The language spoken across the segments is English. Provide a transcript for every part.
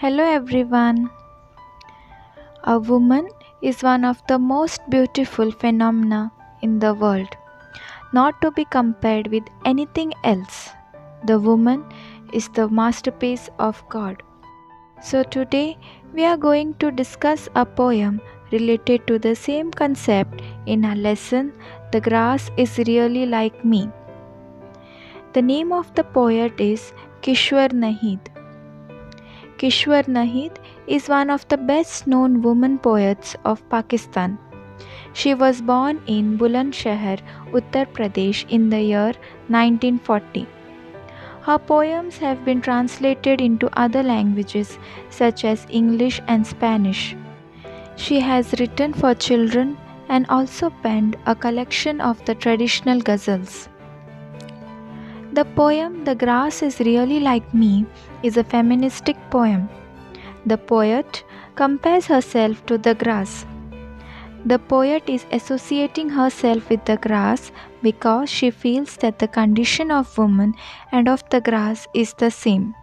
Hello everyone. A woman is one of the most beautiful phenomena in the world, not to be compared with anything else. The woman is the masterpiece of God. So today we are going to discuss a poem related to the same concept in a lesson, The Grass is Really Like Me. The name of the poet is Kishwar Nahid. Kishwar Nahid is one of the best known women poets of Pakistan. She was born in Bulandshahr, Uttar Pradesh in the year 1940. Her poems have been translated into other languages such as English and Spanish. She has written for children and also penned a collection of the traditional ghazals. The poem The Grass is Really Like Me is a feministic poem. The poet compares herself to the grass. The poet is associating herself with the grass because she feels that the condition of woman and of the grass is the same.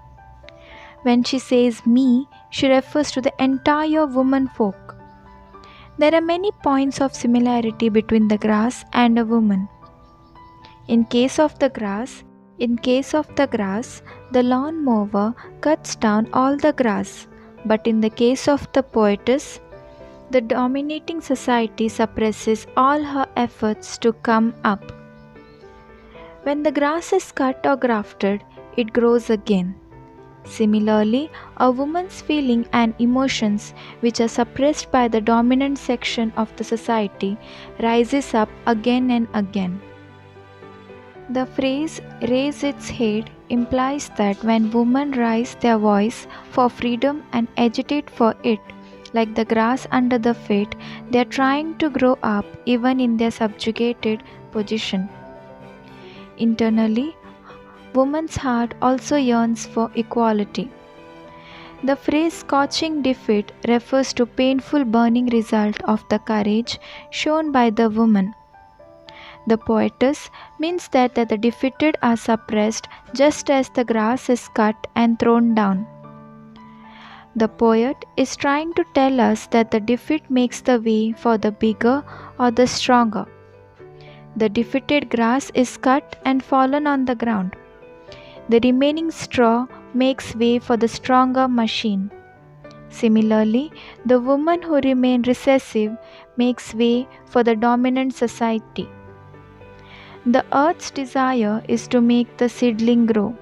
When she says me, she refers to the entire woman folk. There are many points of similarity between the grass and a woman. In case of the grass, the lawn mower cuts down all the grass, but in the case of the poetess, the dominating society suppresses all her efforts to come up. When the grass is cut or grafted, it grows again. Similarly, a woman's feeling and emotions, which are suppressed by the dominant section of the society, rises up again and again. The phrase raise its head implies that when women raise their voice for freedom and agitate for it, like the grass under the feet, they are trying to grow up even in their subjugated position. Internally, woman's heart also yearns for equality. The phrase scorching defeat refers to painful burning result of the courage shown by the woman. The poetess means that the defeated are suppressed just as the grass is cut and thrown down. The poet is trying to tell us that the defeat makes the way for the bigger or the stronger. The defeated grass is cut and fallen on the ground. The remaining straw makes way for the stronger machine. Similarly, the woman who remains recessive makes way for the dominant society. The earth's desire is to make the seedling grow.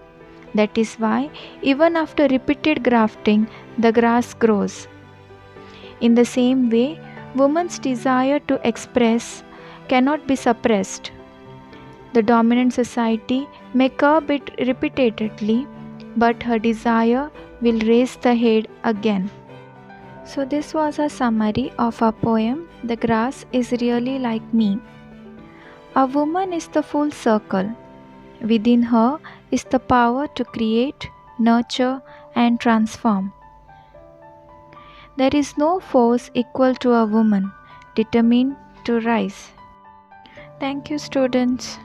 That is why, even after repeated grafting, the grass grows. In the same way, woman's desire to express cannot be suppressed. The dominant society may curb it repeatedly, but her desire will raise the head again. So, this was a summary of our poem, The Grass is Really Like Me. A woman is the full circle. Within her is the power to create, nurture, and transform. There is no force equal to a woman determined to rise. Thank you, students.